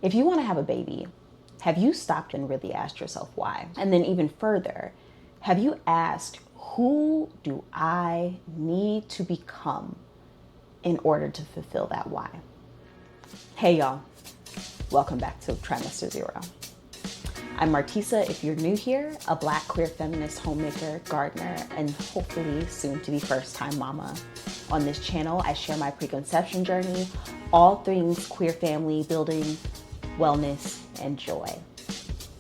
If you want to have a baby, have you stopped and really asked yourself why? And then even further, have you asked, who do I need to become in order to fulfill that why? Hey y'all, welcome back to Trimester Zero. I'm Martisa, if you're new here, a Black queer feminist homemaker, gardener, and hopefully soon to be first-time mama. On this channel, I share my preconception journey, all things queer family building, wellness, and joy.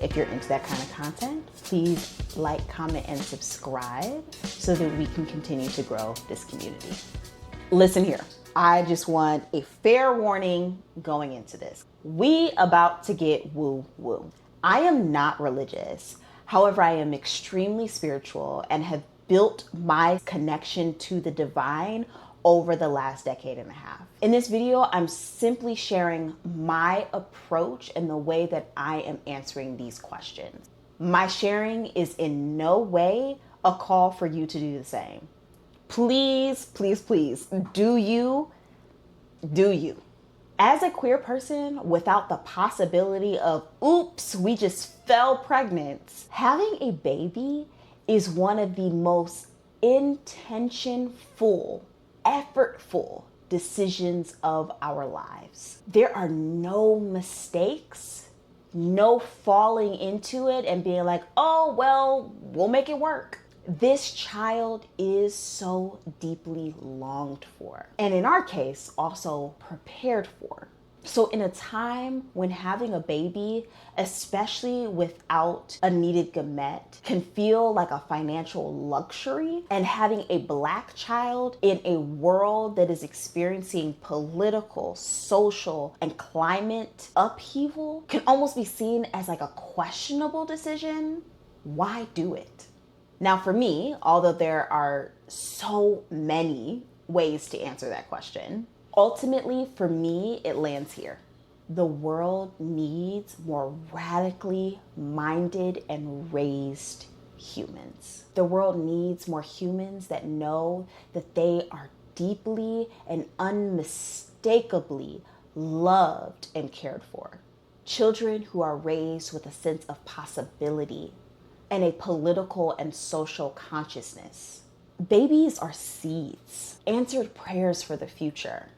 If you're into that kind of content, please like, comment, and subscribe so that we can continue to grow this community. Listen here, I just want a fair warning going into this. We about to get woo-woo. I am not religious. However, I am extremely spiritual and have built my connection to the divine over the last decade and a half. In this video, I'm simply sharing my approach and the way that I am answering these questions. My sharing is in no way a call for you to do the same. Please, please, please, do you. As a queer person without the possibility of, oops, we just fell pregnant, having a baby is one of the most intentionful, effortful decisions of our lives. There are no mistakes, no falling into it and being like, oh, well, we'll make it work. This child is so deeply longed for, and in our case, also prepared for. So in a time when having a baby, especially without a needed gamete, can feel like a financial luxury, and having a Black child in a world that is experiencing political, social, and climate upheaval can almost be seen as like a questionable decision, why do it? Now for me, although there are so many ways to answer that question, ultimately for me, it lands here. The world needs more radically minded and raised humans. The world needs more humans that know that they are deeply and unmistakably loved and cared for. Children who are raised with a sense of possibility and a political and social consciousness. Babies are seeds, answered prayers for the future.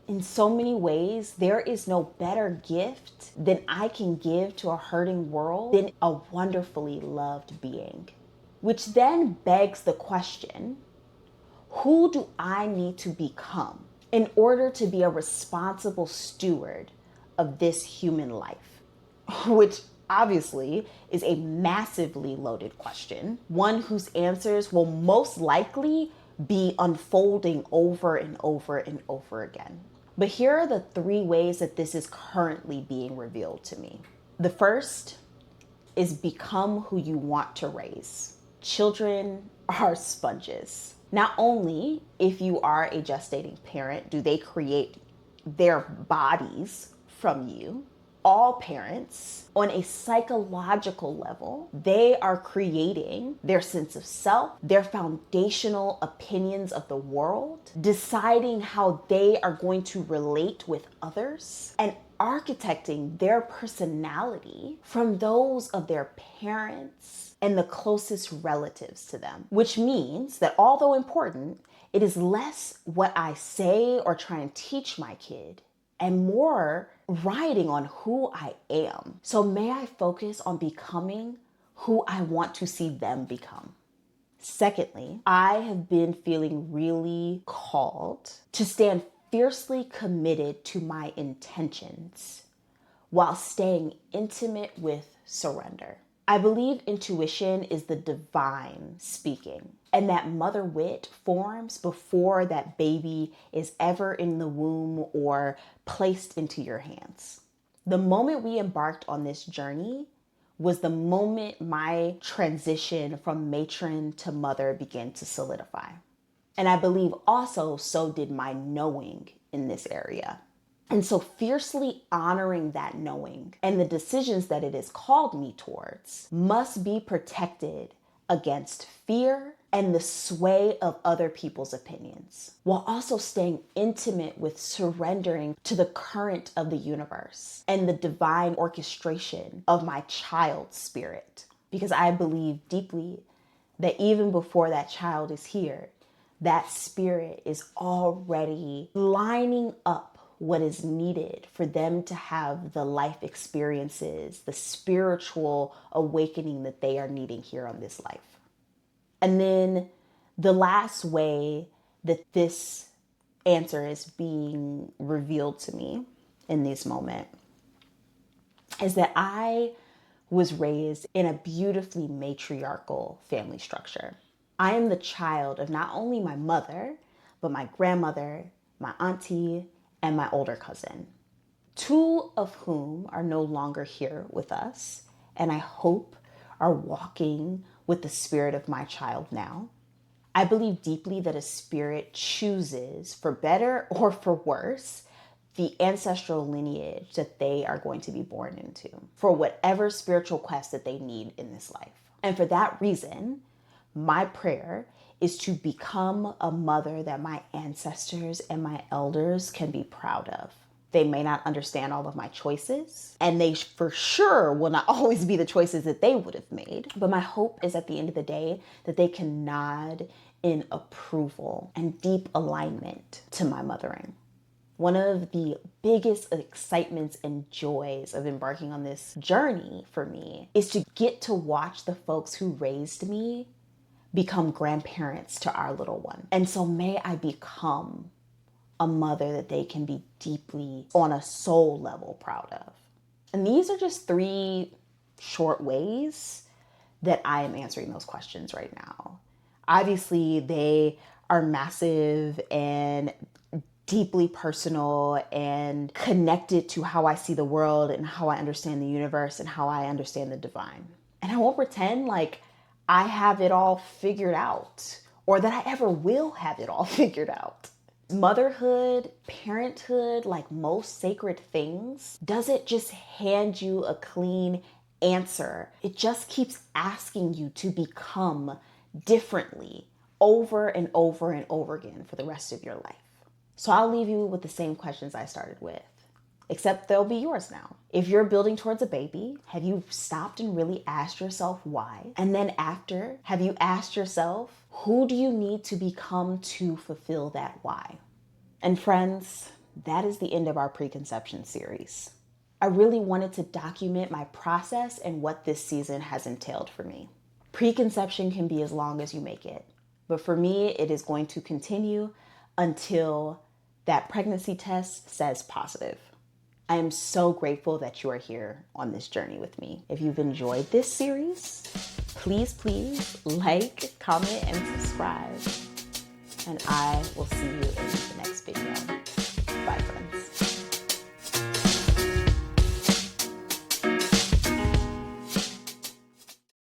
In so many ways, there is no better gift than I can give to a hurting world than a wonderfully loved being. Which then begs the question, who do I need to become in order to be a responsible steward of this human life? Which obviously is a massively loaded question, one whose answers will most likely be unfolding over and over and over again. But here are the three ways that this is currently being revealed to me. The first is become who you want to raise. Children are sponges. Not only if you are a gestating parent, do they create their bodies from you, all parents, on a psychological level, they are creating their sense of self, their foundational opinions of the world, deciding how they are going to relate with others, and architecting their personality from those of their parents and the closest relatives to them. Which means that although important, it is less what I say or try and teach my kid, and more riding on who I am. So may I focus on becoming who I want to see them become. Secondly, I have been feeling really called to stand fiercely committed to my intentions while staying intimate with surrender. I believe intuition is the divine speaking, and that mother wit forms before that baby is ever in the womb or placed into your hands. The moment we embarked on this journey was the moment my transition from matron to mother began to solidify. And I believe also so did my knowing in this area. And so fiercely honoring that knowing and the decisions that it has called me towards must be protected against fear, and the sway of other people's opinions, while also staying intimate with surrendering to the current of the universe and the divine orchestration of my child's spirit. Because I believe deeply that even before that child is here, that spirit is already lining up what is needed for them to have the life experiences, the spiritual awakening that they are needing here on this life. And then the last way that this answer is being revealed to me in this moment is that I was raised in a beautifully matriarchal family structure. I am the child of not only my mother, but my grandmother, my auntie, and my older cousin, two of whom are no longer here with us, and I hope are walking with the spirit of my child now. I believe deeply that a spirit chooses, for better or for worse, the ancestral lineage that they are going to be born into for whatever spiritual quest that they need in this life. And for that reason, my prayer is to become a mother that my ancestors and my elders can be proud of. They may not understand all of my choices, and they for sure will not always be the choices that they would have made. But my hope is at the end of the day that they can nod in approval and deep alignment to my mothering. One of the biggest excitements and joys of embarking on this journey for me is to get to watch the folks who raised me become grandparents to our little one. And so may I become a mother that they can be deeply, on a soul level, proud of. And these are just 3 short ways that I am answering those questions right now. Obviously, they are massive and deeply personal and connected to how I see the world and how I understand the universe and how I understand the divine. And I won't pretend like I have it all figured out or that I ever will have it all figured out. Motherhood, parenthood, like most sacred things, doesn't just hand you a clean answer. It just keeps asking you to become differently over and over and over again for the rest of your life. So I'll leave you with the same questions I started with, except they'll be yours now. If you're building towards a baby, have you stopped and really asked yourself why? And then after, have you asked yourself, who do you need to become to fulfill that why? And friends, that is the end of our Preconception series. I really wanted to document my process and what this season has entailed for me. Preconception can be as long as you make it, but for me, it is going to continue until that pregnancy test says positive. I am so grateful that you are here on this journey with me. If you've enjoyed this series, please like, comment, and subscribe. And I will see you in the next video. Bye, friends.